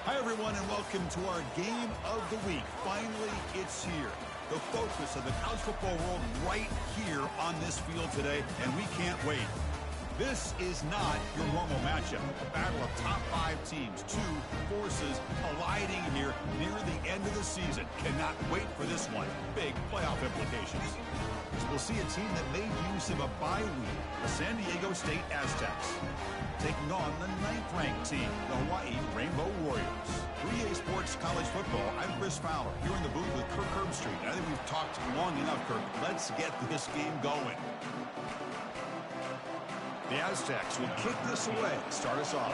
Hi, everyone, and welcome to our game of the week. Finally, it's here. The focus of the college football world right here on this field today, and we can't wait. This is not your normal matchup. A battle of top 5 teams, 2 forces colliding here near the end of the season. Cannot wait for this one. Big playoff implications. So we'll see a team that made use of a bye week, the San Diego State Aztecs, taking on the 9th-ranked team, the Hawaii Rainbow Warriors. 3A Sports College Football, I'm Chris Fowler, here in the booth with Kirk Herbstreit. I think we've talked long enough, Kirk. Let's get this game going. The Aztecs will kick this away to start us off.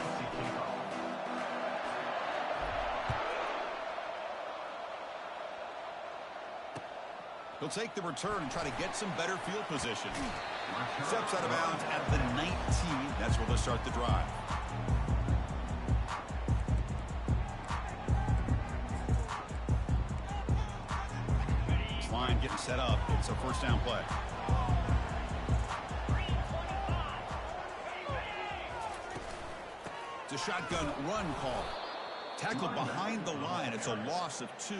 He'll take the return and try to get some better field position. Steps out of bounds at the 19. That's where they'll start the drive. This line getting set up. It's a first down play. It's a shotgun run call. Tackled behind the line. It's a loss of 2.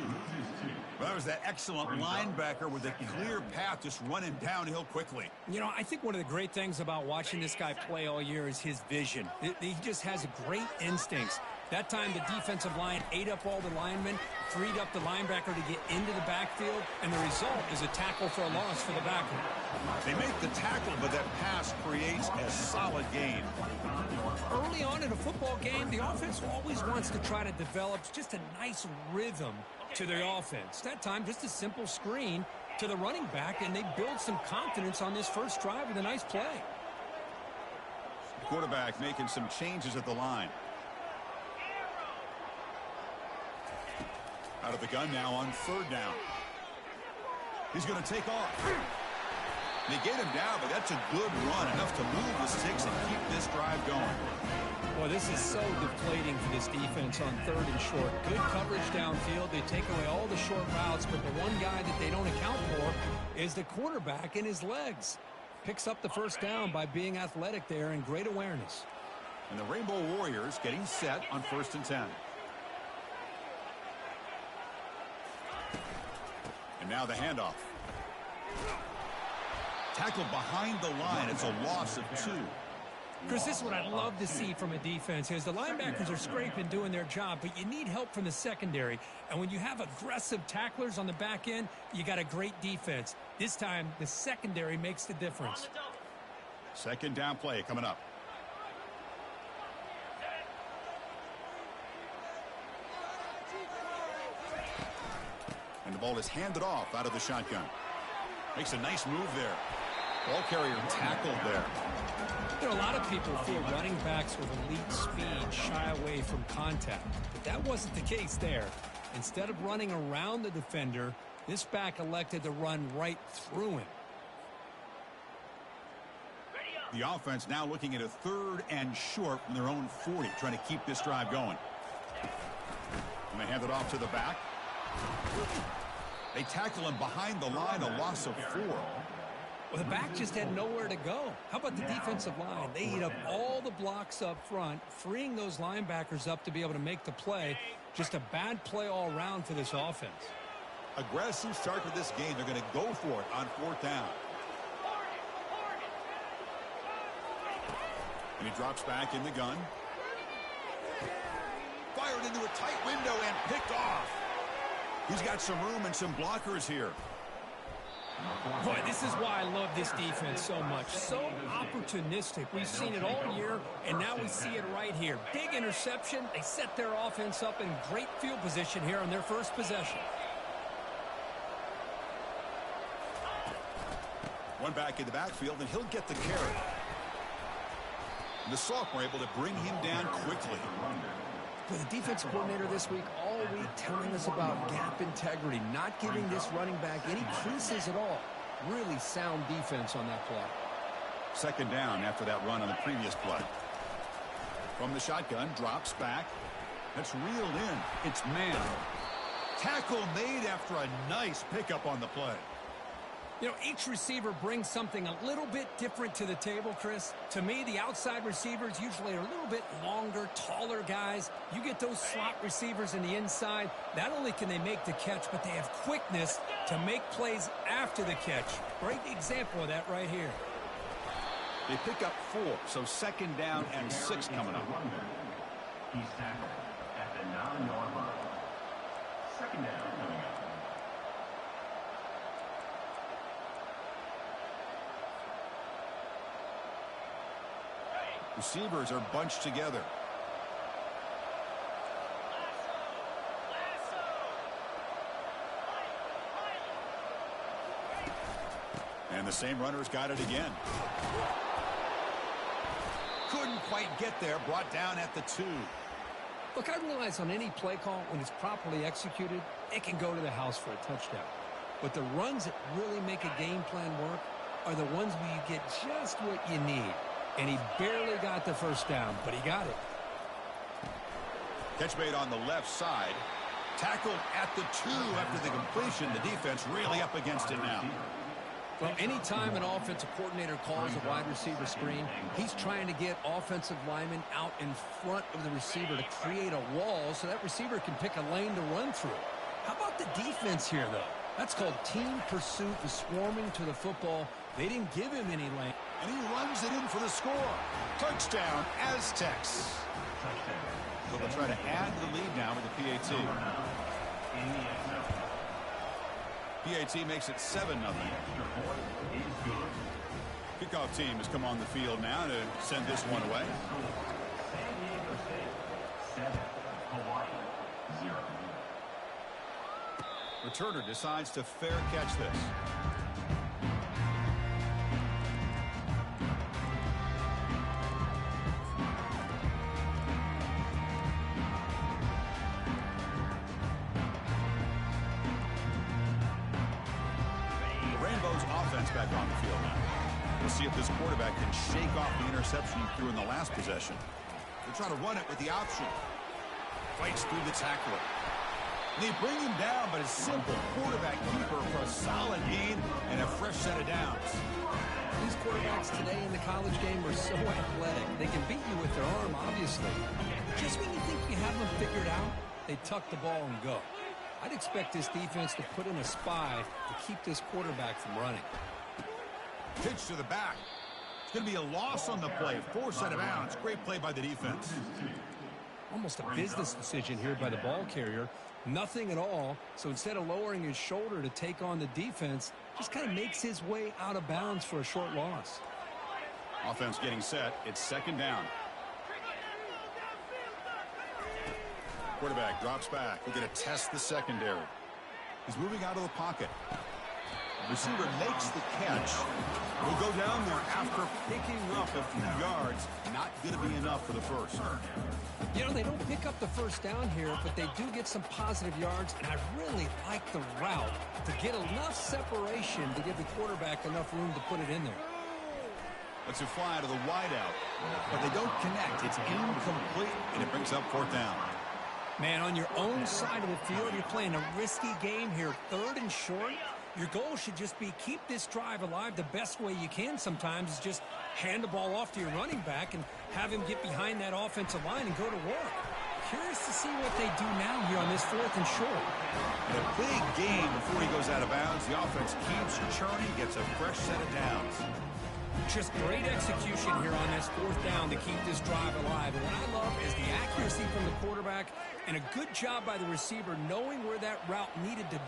Well, that was that excellent linebacker with a clear path just running downhill quickly. You know, I think one of the great things about watching this guy play all year is his vision. He just has great instincts. That time, the defensive line ate up all the linemen, freed up the linebacker to get into the backfield, and the result is a tackle for a loss for the backer. They make the tackle, but that pass creates a solid gain. Early on in a football game, the offense always wants to try to develop just a nice rhythm to their offense. That time, just a simple screen to the running back, and they build some confidence on this first drive with a nice play. Quarterback making some changes at the line. Out of the gun now on 3rd down. He's going to take off. They get him down, but that's a good run, enough to move the sticks and keep this drive going. Well, this is so deflating for this defense on 3rd and short. Good coverage downfield. They take away all the short routes, but the one guy that they don't account for is the quarterback and his legs. Picks up the first down by being athletic there and great awareness. And the Rainbow Warriors getting set on 1st and 10. And now the handoff. Tackled behind the line. It's a loss of 2. Chris, this is what I'd love to see from a defense is the linebackers are scraping, doing their job, but you need help from the secondary. And when you have aggressive tacklers on the back end, you got a great defense. This time, the secondary makes the difference. 2nd down play coming up. And the ball is handed off out of the shotgun. Makes a nice move there. Ball carrier tackled there. There are a lot of people feel running backs with elite speed shy away from contact. But that wasn't the case there. Instead of running around the defender, this back elected to run right through him. The offense now looking at a 3rd and short from their own 40, trying to keep this drive going. And they hand it off to the back. They tackle him behind the line, a loss of 4. Well, the back just had nowhere to go. How about the defensive line? They eat up all the blocks up front, freeing those linebackers up to be able to make the play. Just a bad play all around for this offense. Aggressive start to this game. They're going to go for it on 4th down. And he drops back in the gun. Fired into a tight window and picked off. He's got some room and some blockers here. Boy, this is why I love this defense so much. So opportunistic. We've seen it all year, and now we see it right here. Big interception. They set their offense up in great field position here on their first possession. One back in the backfield, and he'll get the carry. And the sophomore able to bring him down quickly. Well, the defense coordinator this week all week telling us about gap integrity, not giving this running back any creases at all. Really sound defense on that play. 2nd down after that run on the previous play. From the shotgun, drops back. That's reeled in. It's man. Tackle made after a nice pickup on the play. You know, each receiver brings something a little bit different to the table, Chris. To me, the outside receivers usually are a little bit longer, taller guys. You get those slot receivers in the inside, not only can they make the catch, but they have quickness to make plays after the catch. Great example of that right here. They pick up 4, so second down and 6 coming up. He's tackled at the 9-yard line. Second down coming up. Receivers are bunched together. And the same runner's got it again. Couldn't quite get there, brought down at the 2. Look, I realize on any play call, when it's properly executed, it can go to the house for a touchdown. But the runs that really make a game plan work are the ones where you get just what you need. And he barely got the first down, but he got it. Catch made on the left side. Tackled at the 2 after the completion. The defense really up against it now. Well, anytime an offensive coordinator calls a wide receiver screen, he's trying to get offensive linemen out in front of the receiver to create a wall so that receiver can pick a lane to run through. How about the defense here, though? That's called team pursuit and swarming to the football. They didn't give him any lane. And he runs it in for the score. Touchdown, Aztecs. So they'll try to add to the lead now with the PAT. PAT makes it 7-0. Kickoff team has come on the field now to send this one away. Returner decides to fair catch this. Back on the field now. We'll see if this quarterback can shake off the interception he threw in the last possession. They're trying to run it with the option. Fights through the tackler. And they bring him down, but a simple quarterback keeper for a solid gain and a fresh set of downs. These quarterbacks today in the college game are so athletic. They can beat you with their arm, obviously. But just when you think you have them figured out, they tuck the ball and go. I'd expect this defense to put in a spy to keep this quarterback from running. Pitch to the back. It's going to be a loss on the play. 4 set of bounds. Great play by the defense. Almost a business decision here by the ball carrier. Nothing at all. So instead of lowering his shoulder to take on the defense, just kind of makes his way out of bounds for a short loss. Offense getting set. It's second down. Quarterback drops back. We're going to test the secondary. He's moving out of the pocket. Receiver makes the catch. Will go down there after picking up a few yards. Not going to be enough for the first. You know, they don't pick up the first down here, but they do get some positive yards, and I really like the route to get enough separation to give the quarterback enough room to put it in there. Let's it fly to the wideout, but they don't connect. It's incomplete, and it brings up 4th down. Man, on your own side of the field, you're playing a risky game here, 3rd and short. Your goal should just be keep this drive alive. The best way you can sometimes is just hand the ball off to your running back and have him get behind that offensive line and go to work. Curious to see what they do now here on this 4th and short. And a big gain before he goes out of bounds. The offense keeps churning, gets a fresh set of downs. Just great execution here on this 4th down to keep this drive alive. And what I love is the accuracy from the quarterback and a good job by the receiver knowing where that route needed to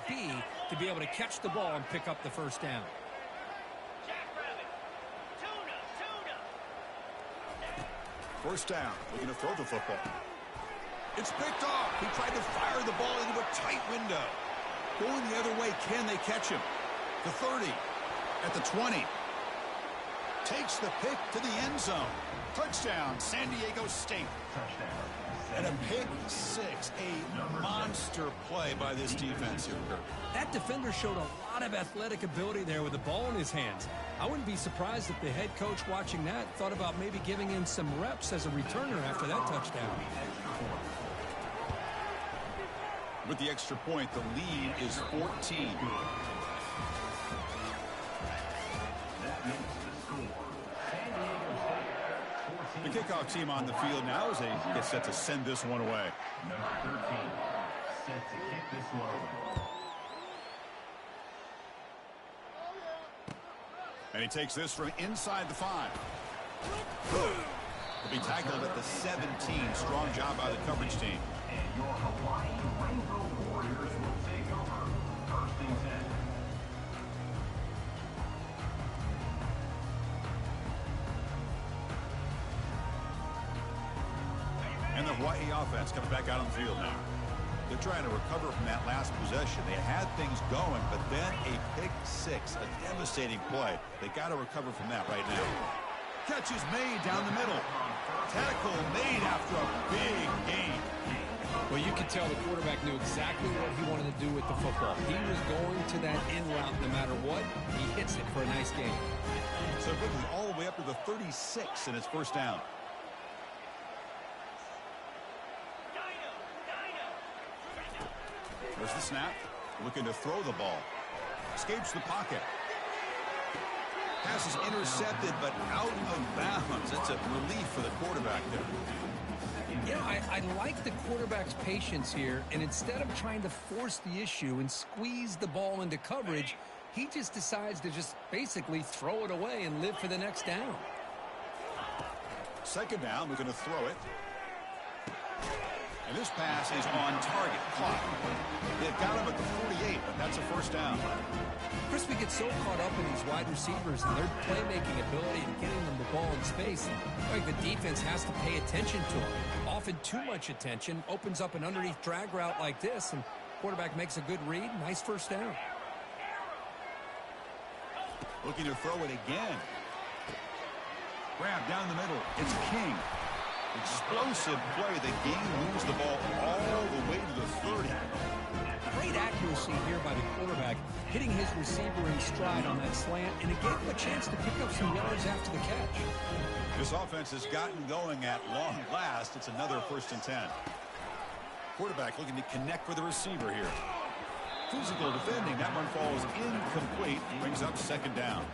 be able to catch the ball and pick up the first down. First down, looking to throw the football. It's picked off. He tried to fire the ball into a tight window. Going the other way, can they catch him? The 30, at the 20. Takes the pick to the end zone. Touchdown, San Diego State. And a pick 6, a monster play by this defense here. That defender showed a lot of athletic ability there with the ball in his hands. I wouldn't be surprised if the head coach watching that thought about maybe giving him some reps as a returner after that touchdown. With the extra point, the lead is 14. kickoff team on the field now as they get set to send this one away. Number 13, set to kick this one away. And he takes this from inside the 5. He'll be tackled at the 17. Strong job by the coverage team. And your Hawaii Rainbow Warriors will take over. First and 10. And the Hawaii offense comes back out on the field now. They're trying to recover from that last possession. They had things going, but then a pick 6, a devastating play. They got to recover from that right now. Catch is made down the middle. Tackle made after a big gain. Well, you could tell the quarterback knew exactly what he wanted to do with the football. He was going to that in route no matter what. He hits it for a nice gain. So quickly all the way up to the 36, and it's first down. There's the snap. Looking to throw the ball. Escapes the pocket. Pass is intercepted, but out of bounds. It's a relief for the quarterback there. You know, I like the quarterback's patience here, and instead of trying to force the issue and squeeze the ball into coverage, he just decides to just basically throw it away and live for the next down. Second down, we're going to throw it. And this pass is on target. Caught. They've got him at the 48, but that's a first down. Chris, we get so caught up in these wide receivers and their playmaking ability and getting them the ball in space. Like the defense has to pay attention to them. Often too much attention opens up an underneath drag route like this, and quarterback makes a good read. Nice first down. Looking to throw it again. Grab down the middle. It's King. Explosive play. The game moves the ball all the way to the 30. Great accuracy here by the quarterback, hitting his receiver in stride on that slant, and it gave him a chance to pick up some yards after the catch. This offense has gotten going at long last. It's another first and 10. Quarterback looking to connect with the receiver here. Physical defending. That one falls incomplete. Brings up second down.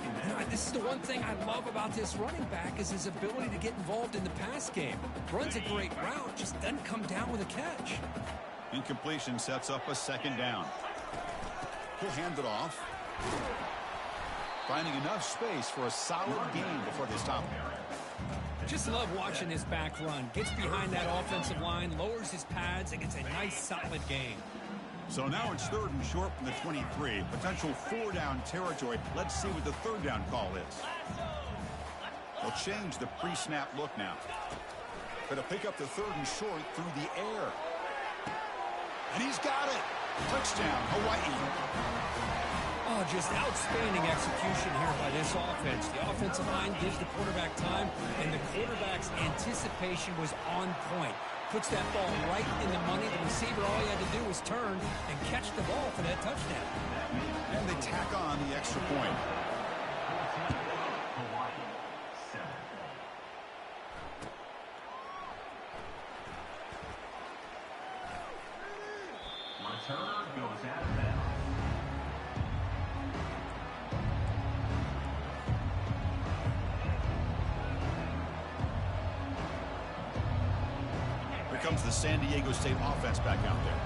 You know, this is the one thing I love about this running back is his ability to get involved in the pass game. Runs a great route, just doesn't come down with a catch. Incompletion sets up a second down. He'll hand it off. Finding enough space for a solid gain before they stop him. Just love watching this back run. Gets behind that offensive line, lowers his pads, and gets a nice solid gain. So now it's third and short from the 23. Potential 4-down territory. Let's see what the third down call is. They'll change the pre-snap look now. Going to pick up the third and short through the air. And he's got it. Touchdown, Hawaii. Oh, just outstanding execution here by this offense. The offensive line gives the quarterback time, and the quarterback's anticipation was on point. Puts that ball right in the money. The receiver, all he had to do was turn and catch the ball for that touchdown. And they tack on the extra point. Hawaii, 7. Return goes out of bounds. Here comes the San Diego State offense back out there.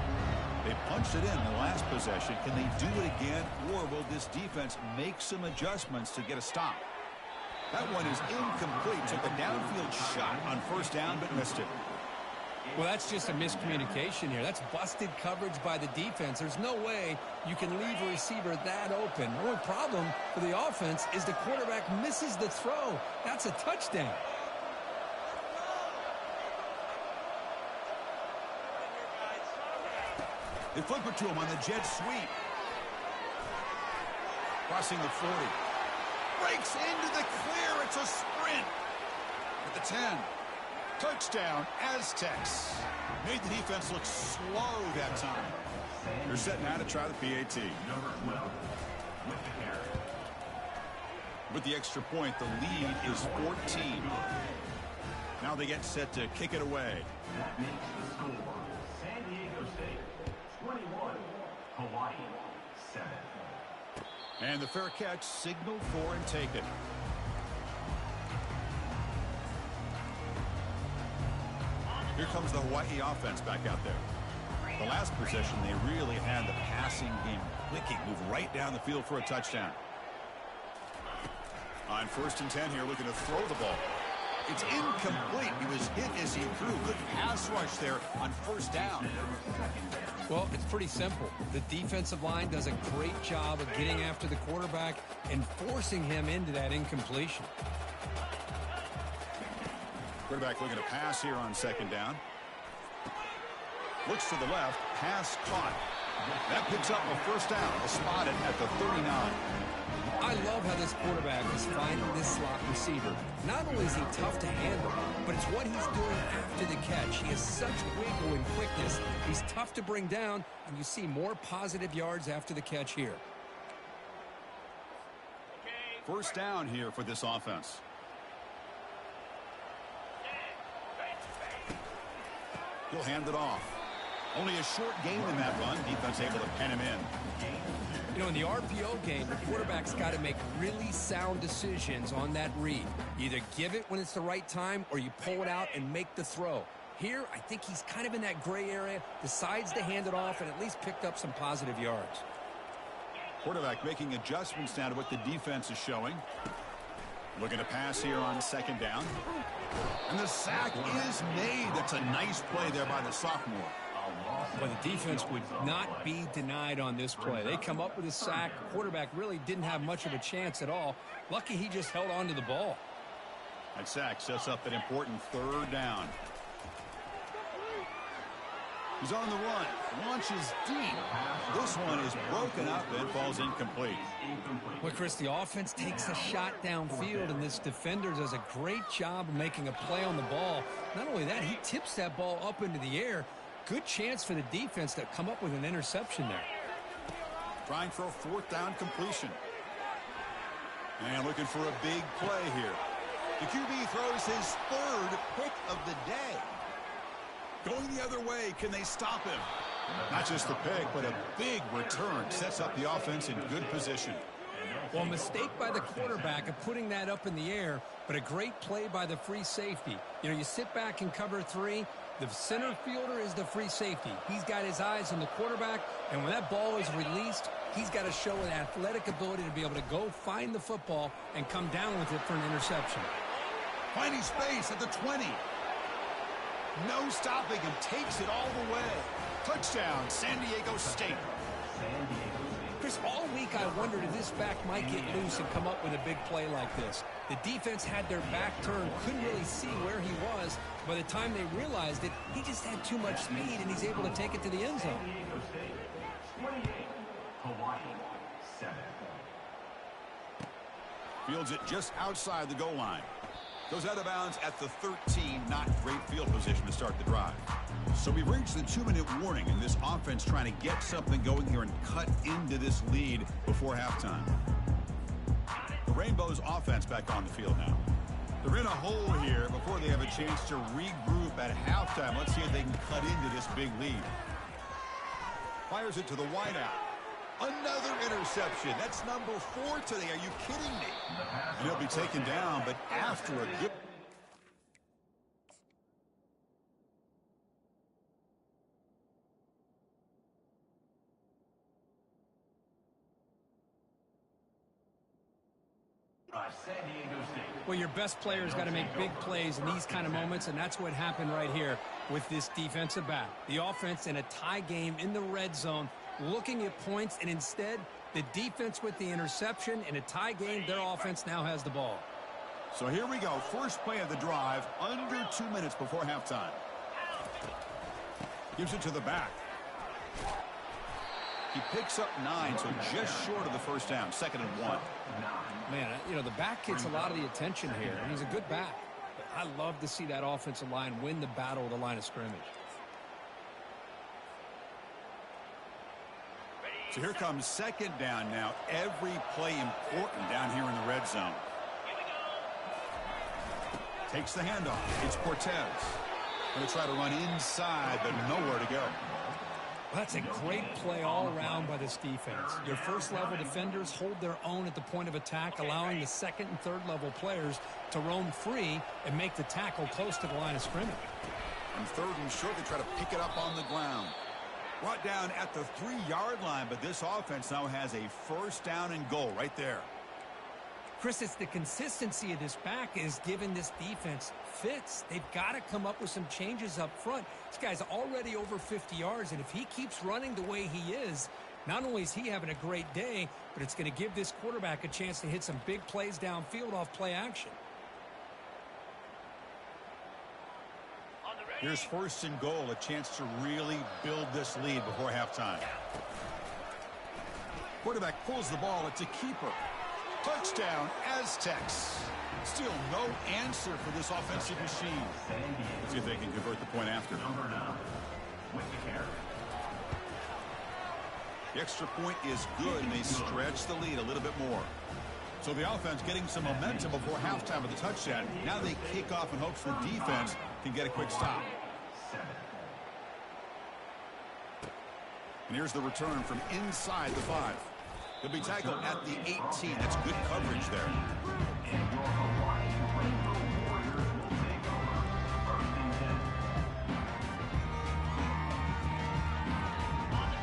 They punched it in the last possession. Can they do it again, or will this defense make some adjustments to get a stop? That one is incomplete. Took a downfield shot on first down, but missed it. Well, that's just a miscommunication here. That's busted coverage by the defense. There's no way you can leave a receiver that open. The only problem for the offense is the quarterback misses the throw. That's a touchdown. They flip it to him on the jet sweep. Crossing the 40. Breaks into the clear. It's a sprint. At the 10. Touchdown, Aztecs. Made the defense look slow that time. They're set now to try the PAT. Number 12, with the carry. With the extra point, the lead is 14. Now they get set to kick it away. That makes the score San Diego State 21, Hawaii 7. And the fair catch signaled for and taken. comes the Hawaii offense back out there. The last possession, they really had the passing game clicking. Move right down the field for a touchdown. On 1st and 10 here, looking to throw the ball. It's incomplete. He was hit as he threw. Good pass rush there on 1st down. Well, it's pretty simple. The defensive line does a great job of getting after the quarterback and forcing him into that incompletion. Quarterback looking to pass here on 2nd down. Looks to the left. Pass caught. That picks up a 1st down. Spotted at the 39. I love how this quarterback is finding this slot receiver. Not only is he tough to handle, but it's what he's doing after the catch. He has such wiggle and quickness. He's tough to bring down, and you see more positive yards after the catch here. 1st down here for this offense. He'll hand it off. Only a short gain in that run. Defense able to pen him in. You know, in the RPO game, the quarterback's got to make really sound decisions on that read. You either give it when it's the right time or you pull it out and make the throw. Here, I think he's kind of in that gray area, decides to hand it off and at least picked up some positive yards. Quarterback making adjustments now to what the defense is showing. Looking to pass here on 2nd down. And the sack is made. That's a nice play there by the sophomore. Well, the defense would not be denied on this play. They come up with a sack. Quarterback really didn't have much of a chance at all. Lucky he just held on to the ball. That sack sets up an important 3rd down. He's on the run. Launches deep. This one is broken up and falls incomplete. Well, Chris, the offense takes a shot downfield, and this defender does a great job of making a play on the ball. Not only that, he tips that ball up into the air. Good chance for the defense to come up with an interception there. Trying for a 4th down completion. And looking for a big play here. The QB throws his 3rd pick of the day. Going the other way, can they stop him? Not just the pick, but a big return. Sets up the offense in good position. Well, a mistake by the quarterback of putting that up in the air, but a great play by the free safety. You know, you sit back and cover 3. The center fielder is the free safety. He's got his eyes on the quarterback, and when that ball is released, he's got to show an athletic ability to be able to go find the football and come down with it for an interception. Finding space at the 20. No stopping him. Takes it all the way. Touchdown, San Diego State. Chris, all week I wondered if this back might get loose and come up with a big play like this. The defense had their back turned, couldn't really see where he was. By the time they realized it, he just had too much speed, and he's able to take it to the end zone. 28, Hawaii, 7. Fields it just outside the goal line. Goes out of bounds at the 13. Not great field position to start the drive. So we've reached the 2-minute warning, and this offense trying to get something going here and cut into this lead before halftime. The Rainbows offense back on the field now. They're in a hole here before they have a chance to regroup at halftime. Let's see if they can cut into this big lead. Fires it to the wideout. Another interception. That's number 4 today. Are you kidding me? And he'll be taken down, but after a good... San Diego State. Well, your best player's got to make big plays in these kind of moments, and that's what happened right here with this defensive back. The offense in a tie game in the red zone, looking at points, and instead, the defense with the interception. In a tie game, their offense now has the ball. So here we go. First play of the drive, under 2 minutes before halftime. Gives it to the back. He picks up 9, so just short of the first down. 2nd and 1. Man, you know, the back gets a lot of the attention here, and he's a good back. But I love to see that offensive line win the battle of the line of scrimmage. So here comes 2nd down now. Every play important down here in the red zone. Takes the handoff. It's Cortez. Going to try to run inside, but nowhere to go. Well, that's a great play all around by this defense. Your first-level defenders hold their own at the point of attack, allowing the second and third-level players to roam free and make the tackle close to the line of scrimmage. On third and short, they try to pick it up on the ground. Brought down at the 3-yard line, but this offense now has a first down and goal right there. Chris, it's the consistency of this back is giving this defense fits. They've got to come up with some changes up front. This guy's already over 50 yards, and if he keeps running the way he is, not only is he having a great day, but it's going to give this quarterback a chance to hit some big plays downfield off play action. Here's first and goal, a chance to really build this lead before halftime. Quarterback pulls the ball. It's a keeper. Touchdown, Aztecs. Still no answer for this offensive machine. Let's see if they can convert the point after. The extra point is good, and they stretch the lead a little bit more. So the offense getting some momentum before halftime with the touchdown. Now they kick off in hopes the defense can get a quick stop. And here's the return from inside the 5. He'll be tackled at the 18. That's good coverage there.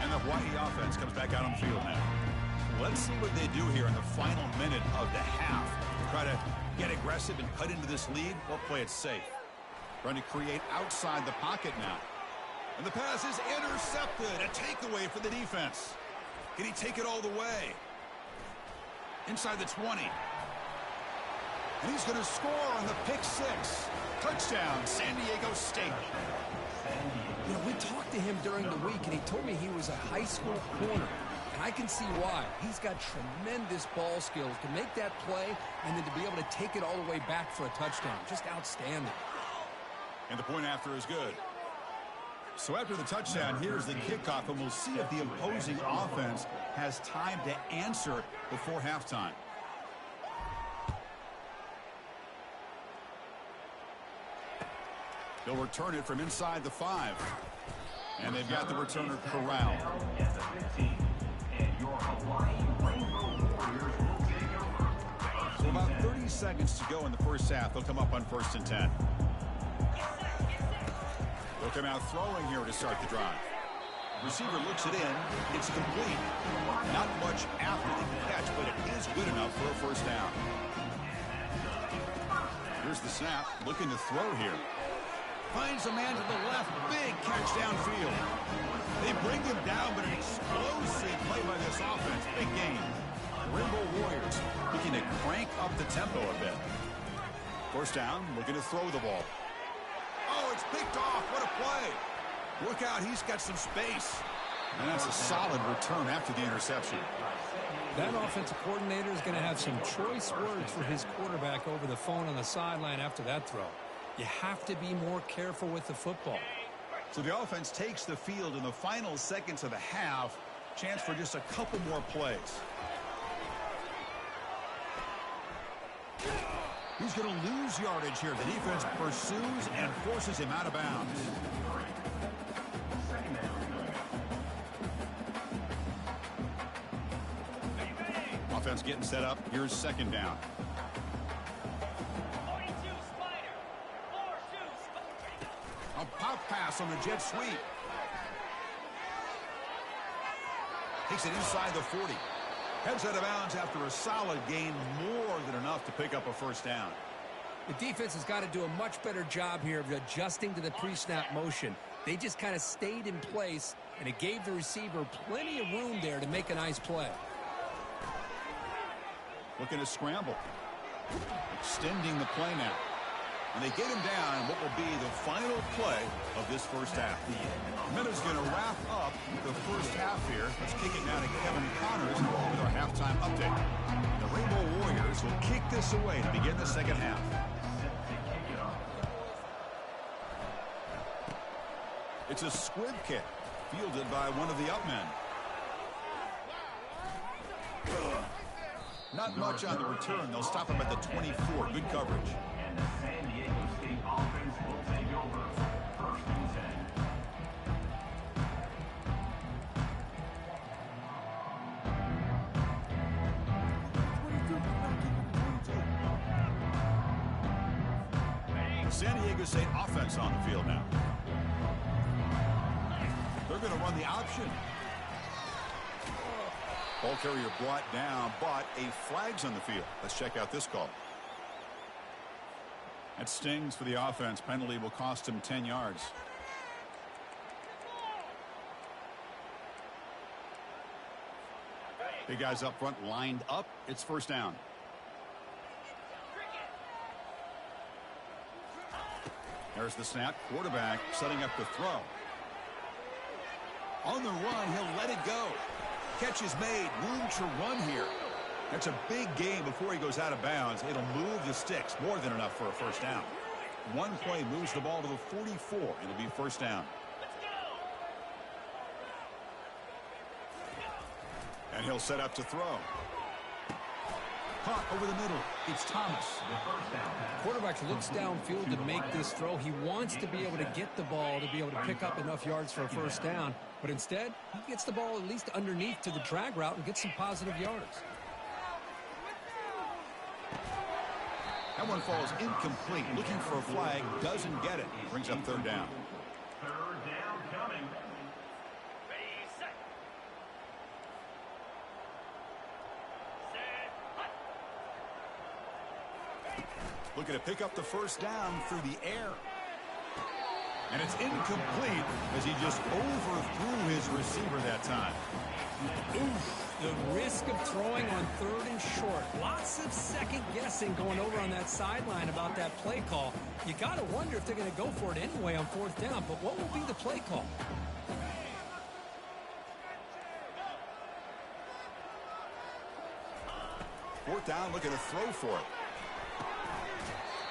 And the Hawaii offense comes back out on the field now. Let's see what they do here in the final minute of the half. Try to get aggressive and cut into this lead or play it safe. Trying to create outside the pocket now. And the pass is intercepted. A takeaway for the defense. Can he take it all the way? Inside the 20. And he's going to score on the pick 6. Touchdown, San Diego State. You know, we talked to him during the week, and he told me he was a high school corner. And I can see why. He's got tremendous ball skills to make that play and then to be able to take it all the way back for a touchdown. Just outstanding. And the point after is good. So after the touchdown, here's the kickoff, and we'll see if the opposing offense has time to answer before halftime. They'll return it from inside the 5. And they've got the returner corralled. So about 30 seconds to go in the first half. They'll come up on 1st and 10. They'll come out throwing here to start the drive. Receiver looks it in. It's complete. Not much after the catch, but it is good enough for a first down. Here's the snap. Looking to throw here. Finds a man to the left. Big catch downfield. They bring him down, but an explosive play by this offense. Big game. The Rainbow Warriors looking to crank up the tempo a bit. First down, looking to throw the ball. Oh, it's picked off. What a play. Look out, he's got some space. And that's a solid return after the interception. That offensive coordinator is going to have some choice words for his quarterback over the phone on the sideline after that throw. You have to be more careful with the football. So the offense takes the field in the final seconds of the half. Chance for just a couple more plays. He's going to lose yardage here. The defense pursues and forces him out of bounds. Offense getting set up. Here's second down. A pop pass on the jet sweep. Takes it inside the 40. Heads out of bounds after a solid gain, more than enough to pick up a first down. The defense has got to do a much better job here of adjusting to the pre-snap motion. They just kind of stayed in place, and it gave the receiver plenty of room there to make a nice play. Looking to scramble. Extending the play now. And they get him down in what will be the final play of this first half. Minutes going to wrap up the first half here. Let's kick it now to Kevin Connors with our halftime update. The Rainbow Warriors will kick this away to begin the second half. It's a squib kick fielded by one of the up men. Not much on the return. They'll stop him at the 24. Good coverage. And the San Diego State offense will take over 1st and 10. San Diego State offense on the field now. They're going to run the option. Ball carrier brought down, but a flag's on the field. Let's check out this call. That stings for the offense. Penalty will cost him 10 yards. Big guys up front lined up. It's first down. There's the snap. Quarterback setting up the throw. On the run, he'll let it go. Catch is made. Room to run here. That's a big gain before he goes out of bounds. It'll move the sticks. More than enough for a first down. One play moves the ball to the 44. It'll be first down. And he'll set up to throw. Caught over the middle. It's Thomas. Quarterback looks downfield to make this throw. He wants to be able to get the ball to be able to pick up enough yards for a first down. But instead, he gets the ball at least underneath to the drag route and gets some positive yards. That one falls incomplete. Looking for a flag. Doesn't get it. Brings up third down. Third down coming. Looking to pick up the first down through the air. And it's incomplete as he just overthrew his receiver that time. Oof. The risk of throwing on third and short. Lots of second guessing going over on that sideline about that play call. You got to wonder if they're going to go for it anyway on fourth down. But what will be the play call? Fourth down, looking to throw for it.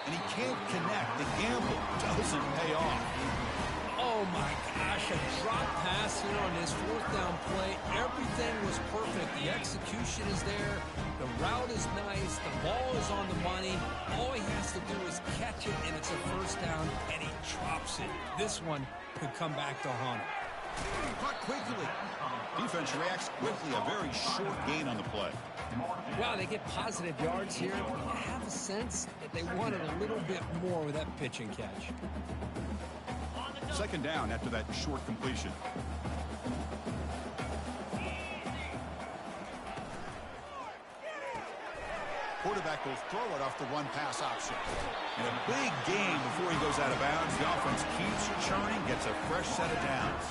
And he can't connect. The gamble doesn't pay off. Oh my gosh, a drop pass here on this fourth down play. Everything was perfect. The execution is there. The route is nice. The ball is on the money. All he has to do is catch it, and it's a first down, and he drops it. This one could come back to haunt him. Caught quickly. Defense reacts quickly. A very short gain on the play. Wow, they get positive yards here. I have a sense that they wanted a little bit more with that pitch and catch. Second down after that short completion. Quarterback will throw it off the one-pass option. And a big gain before he goes out of bounds. The offense keeps churning, gets a fresh set of downs.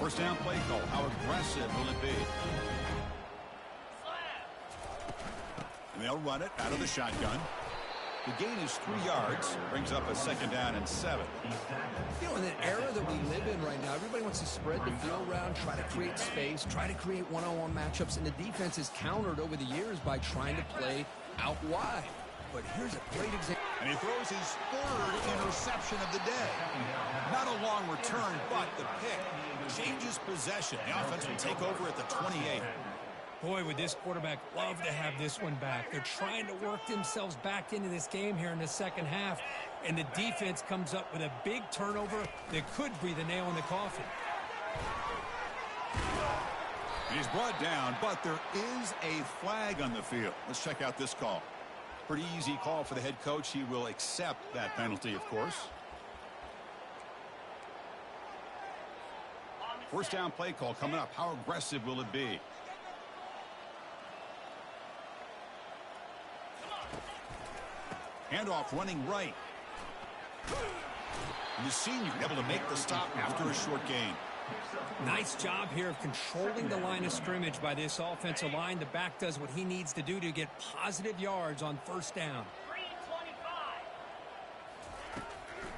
First down play call. How aggressive will it be? And they'll run it out of the shotgun. The gain is 3 yards. Brings up a second down and 7. You know, in the era that we live in right now, everybody wants to spread the field around, try to create space, try to create one-on-one matchups, and the defense is countered over the years by trying to play out wide. But here's a great example. And he throws his third interception of the day. Not a long return, but the pick changes possession. The offense will take over at the 28. Boy, would this quarterback love to have this one back. They're trying to work themselves back into this game here in the second half, and the defense comes up with a big turnover that could be the nail in the coffin. And he's brought down, but there is a flag on the field. Let's check out this call. Pretty easy call for the head coach. He will accept that penalty, of course. First down play call coming up. How aggressive will it be? Handoff running right. And the senior able to make the stop after a short gain. Nice job here of controlling the line of scrimmage by this offensive line. The back does what he needs to do to get positive yards on first down.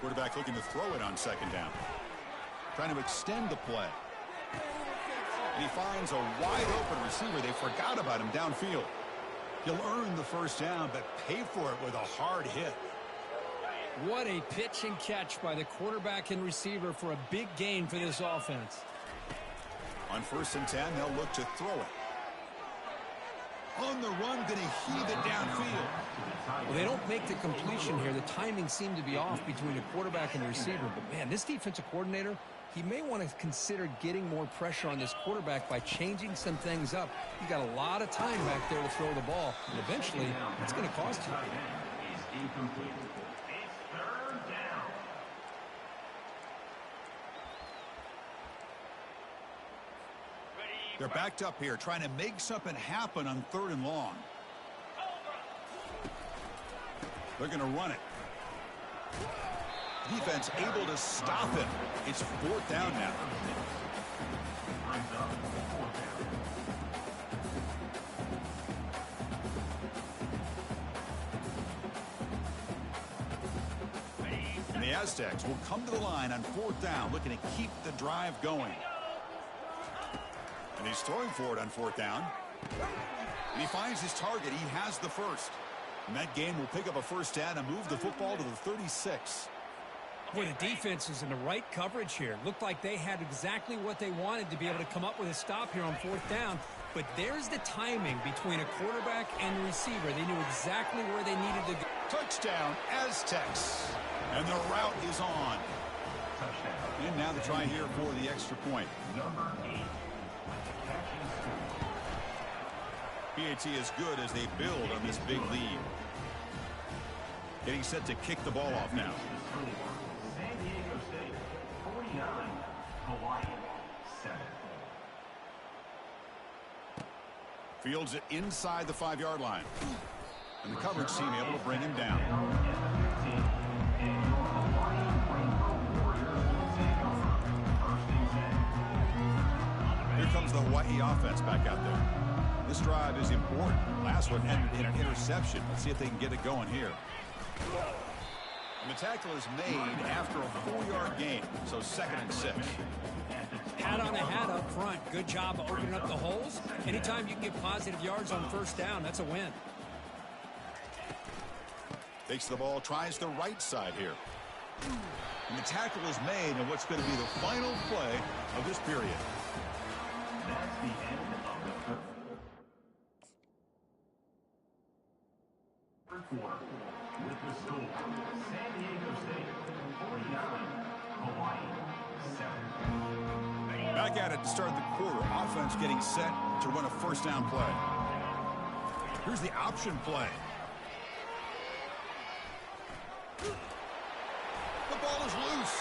Quarterback looking to throw it on second down. Trying to extend the play. And he finds a wide open receiver. They forgot about him downfield. He'll earn the first down, but pay for it with a hard hit. What a pitch and catch by the quarterback and receiver for a big gain for this offense. On first and 10, they'll look to throw it. On the run, going to heave it downfield. Well, they don't make the completion here. The timing seemed to be off between the quarterback and the receiver. But, man, this defensive coordinator, he may want to consider getting more pressure on this quarterback by changing some things up. You've got a lot of time back there to throw the ball. And eventually, it's going to cost you. They're backed up here, trying to make something happen on 3rd and long. They're going to run it. Defense able to stop him. It's 4th down now. And the Aztecs will come to the line on 4th down, looking to keep the drive going. And he's throwing for it on 4th down. And he finds his target. He has the first. And that game will pick up a first down and move the football to the 36. Boy, the defense is in the right coverage here. Looked like they had exactly what they wanted to be able to come up with a stop here on 4th down. But there's the timing between a quarterback and the receiver. They knew exactly where they needed to go. Touchdown, Aztecs. And the route is on. And now the try here for the extra point. Number 8. PAT is good as they build on this big lead. Getting set to kick the ball off now. San Diego State 49, Hawaii 7. Fields it inside the 5-yard line. And the coverage team able to bring him down. Here comes the Hawaii offense back out there. This drive is important. Last one ended in an interception. Let's see if they can get it going here. And the tackle is made after a 4-yard gain, so 2nd and 6. Hat on a hat up front. Good job of opening up the holes. Anytime you can get positive yards on 1st down, that's a win. Takes the ball, tries the right side here. And the tackle is made in what's going to be the final play of this period. That's the end of the third quarter. With the score, San Diego State 49, Hawaii 7. Back at it to start the quarter. Offense getting set to run a first down play. Here's the option play. The ball is loose.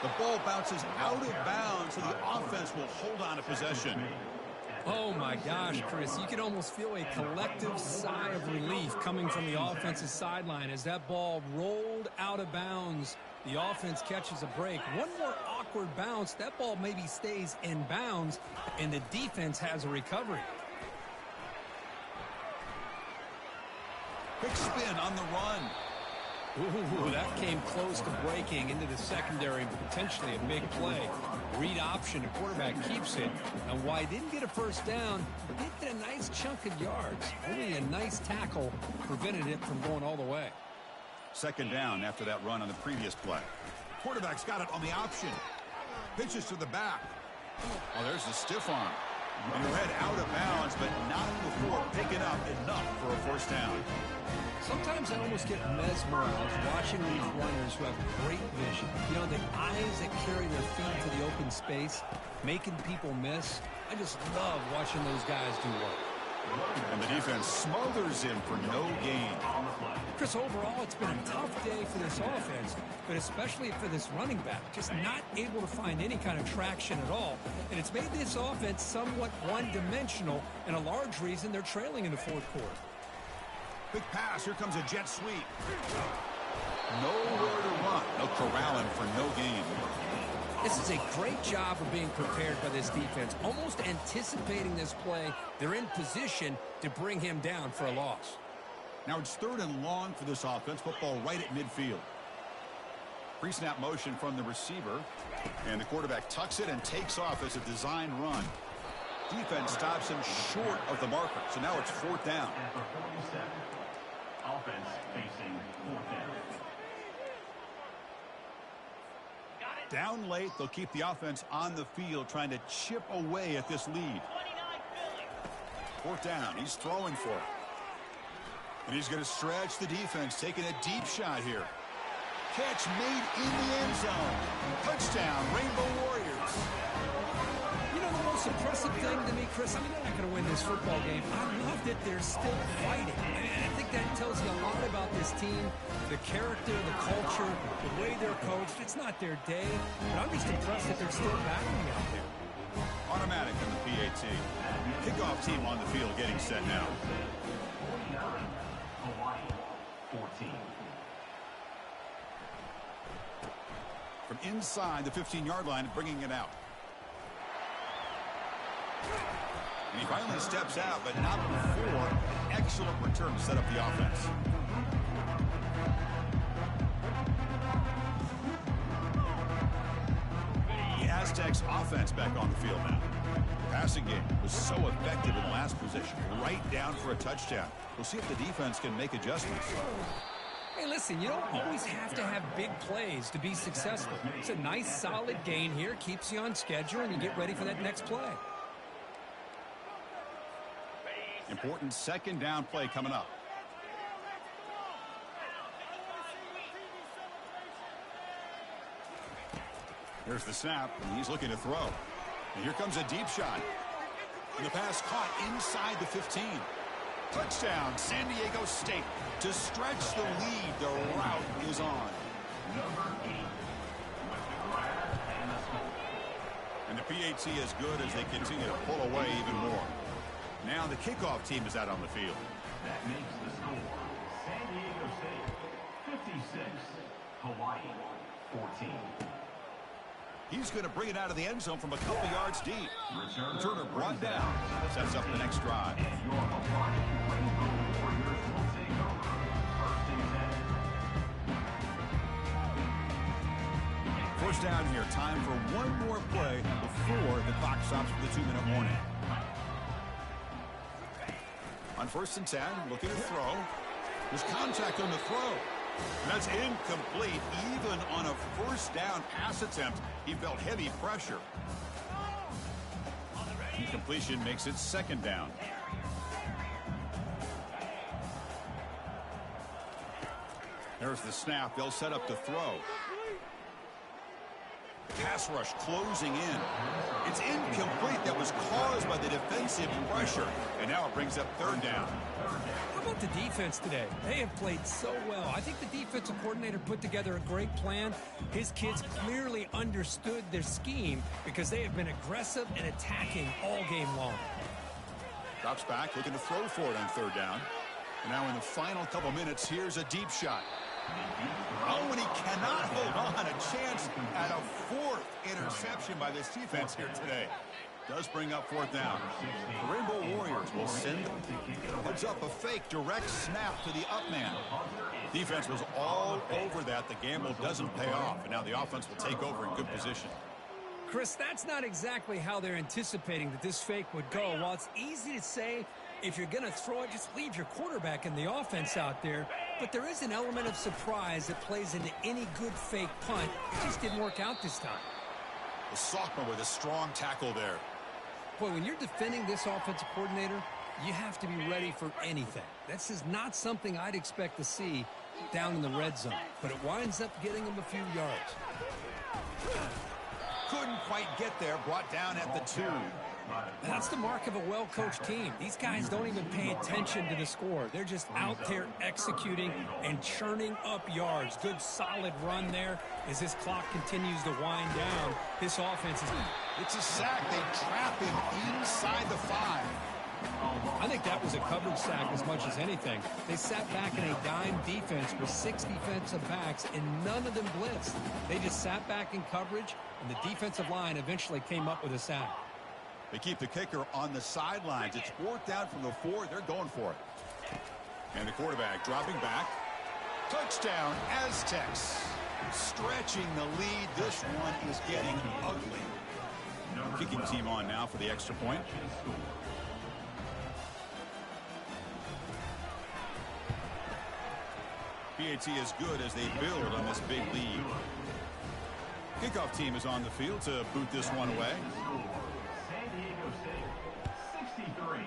The ball bounces out of bounds, so the offense will hold on to possession. Oh, my gosh, Chris. You can almost feel a collective sigh of relief coming from the offensive sideline as that ball rolled out of bounds. The offense catches a break. One more awkward bounce. That ball maybe stays in bounds, and the defense has a recovery. Quick spin on the run. Ooh, that came close to breaking into the secondary, potentially a big play. Read option, the quarterback keeps it. And while he didn't get a first down, he did get a nice chunk of yards. Only a nice tackle prevented it from going all the way. 2nd down after that run on the previous play. Quarterback's got it on the option. Pitches to the back. Oh, there's the stiff arm. And he'll head out of bounds, but not before picking up enough for a first down. Sometimes I almost get mesmerized watching these runners who have great vision. You know, the eyes that carry their feet to the open space, making people miss. I just love watching those guys do work. And the defense smothers him for no gain. Chris, overall, it's been a tough day for this offense, but especially for this running back. Just not able to find any kind of traction at all. And it's made this offense somewhat one-dimensional, and a large reason they're trailing in the 4th quarter. Big pass. Here comes a jet sweep. Nowhere to run. They'll corral him for no gain. This is a great job of being prepared by this defense. Almost anticipating this play, they're in position to bring him down for a loss. Now it's 3rd and long for this offense. Football right at midfield. Pre-snap motion from the receiver. And the quarterback tucks it and takes off as a design run. Defense stops him short of the marker. So now it's 4th down. After 47, offense facing 4th down. Down late, they'll keep the offense on the field trying to chip away at this lead. 4th down. He's throwing for it. And he's going to stretch the defense, taking a deep shot here. Catch made in the end zone. Touchdown, Rainbow Warriors. You know, the most impressive thing to me, Chris, I mean, they're not going to win this football game. I love that they're still fighting. I think that tells you a lot about this team, the character, the culture, the way they're coached. It's not their day, but I'm just impressed that they're still battling out there. automatic on the PAT. Kickoff team on the field getting set now. 49, Hawaii, 14. From inside the 15-yard line, bringing it out. And he finally steps out, but not before an excellent return to set up the offense. The Aztecs offense back on the field now. The passing game was so effective in the last possession, right down for a touchdown. We'll see if the defense can make adjustments. Hey, listen, you don't always have to have big plays to be successful. It's a nice, solid gain here. Keeps you on schedule, and you get ready for that next play. Important second down play coming up. Here's the snap, and he's looking to throw. And here comes a deep shot. And the pass caught inside the 15. Touchdown, San Diego State. To stretch the lead, the route is on. Number 8 with the grab and the score. And the PAT as good as they continue to pull away even more. Now the kickoff team is out on the field. That makes the score San Diego State 56, Hawaii 14. He's going to bring it out of the end zone from a couple yards deep. Returner brought brings down. Sets up the next drive. And your Hawaii Rainbow Warriors will take over. First and 10. First down here. Time for one more play before the clock stops for the 2-minute warning. On first and 10, looking to throw. There's contact on the throw. And that's incomplete. Even on a first down pass attempt, he felt heavy pressure. Incompletion makes it second down. There's the snap. They'll set up the throw. Pass rush closing in. It's incomplete. That was caused by the defensive pressure. And now it brings up third down. How about the defense today? They have played so well. I think the defensive coordinator put together a great plan. His kids clearly understood their scheme because they have been aggressive and attacking all game long. Drops back, looking to throw for it on third down. And now in the final couple minutes, here's a deep shot. Oh, and he cannot hold on. A chance at a fourth interception by this defense here today. Does bring up fourth down. The Rainbow Warriors will send heads up a fake direct snap to the up man. Defense was all over that. The gamble doesn't pay off. And now the offense will take over in good position. Chris, that's not exactly how they're anticipating that this fake would go. While it's easy to say, if you're going to throw it, just leave your quarterback and the offense out there. But there is an element of surprise that plays into any good fake punt. It just didn't work out this time. The sophomore with a strong tackle there. Boy, when you're defending this offensive coordinator, you have to be ready for anything. This is not something I'd expect to see down in the red zone. But it winds up getting him a few yards. Couldn't quite get there. Brought down at the 2. That's the mark of a well-coached team. These guys don't even pay attention to the score. They're just out there executing and churning up yards. Good, solid run there as this clock continues to wind down. This offense is... It's a sack. They trap him inside the 5. I think that was a coverage sack as much as anything. They sat back in a dime defense with 6 defensive backs, and none of them blitzed. They just sat back in coverage, and the defensive line eventually came up with a sack. They keep the kicker on the sidelines. It's 4th down from the 4. They're going for it. And the quarterback dropping back. Touchdown, Aztecs. Stretching the lead. This one is getting ugly. Kicking team on now for the extra point. PAT is good as they build on this big lead. Kickoff team is on the field to boot this one away. San Diego State 63,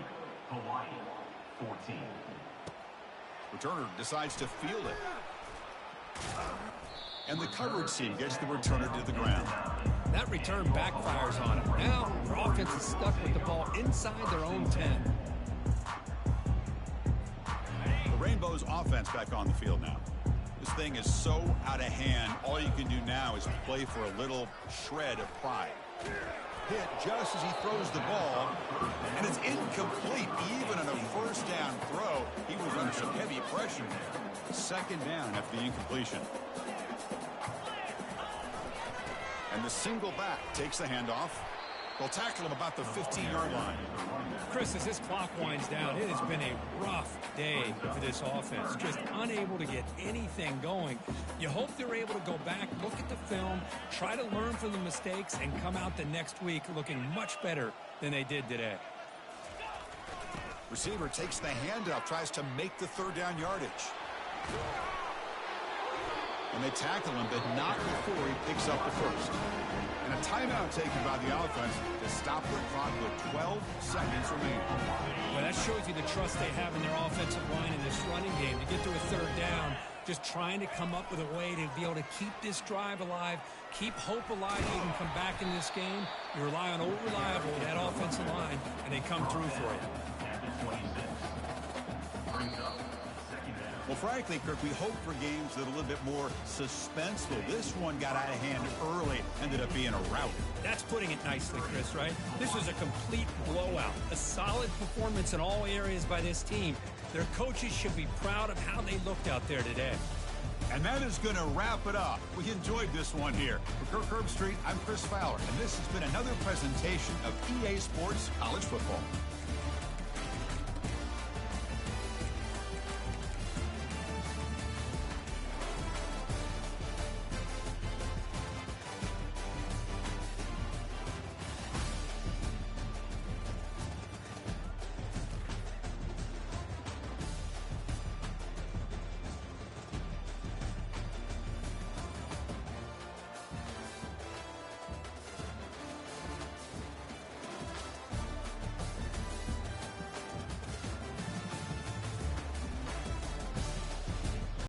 Hawaii 14. Returner decides to field it. And the coverage team gets the returner to the ground. That return backfires on them. Now their offense is stuck with the ball inside their own 10. The Rainbows offense back on the field now. This thing is so out of hand. All you can do now is play for a little shred of pride. hit just as he throws the ball, and it's incomplete. Even on a first down throw, he was under some heavy pressure there. Second down after the incompletion. And the single back takes the handoff. They'll tackle him about the 15-yard line. Chris, as this clock winds down, it has been a rough day for this offense. Just unable to get anything going. You hope they're able to go back, look at the film, try to learn from the mistakes, and come out the next week looking much better than they did today. Receiver takes the handoff, tries to make the third down yardage. And they tackle him, but not before he picks up the first. And a timeout taken by the offense to stop the clock with 12 seconds remaining. Well, that shows you the trust they have in their offensive line in this running game to get to a third down, just trying to come up with a way to be able to keep this drive alive, keep hope alive that you can come back in this game. You rely on old reliable, that offensive line, and they come through for you. Well, frankly, Kirk, we hope for games that are a little bit more suspenseful. This one got out of hand early, ended up being a rout. That's putting it nicely, Chris, right? This was a complete blowout, a solid performance in all areas by this team. Their coaches should be proud of how they looked out there today. And that is going to wrap it up. We enjoyed this one here. For Kirk Herbstreit, I'm Chris Fowler, and this has been another presentation of EA Sports College Football.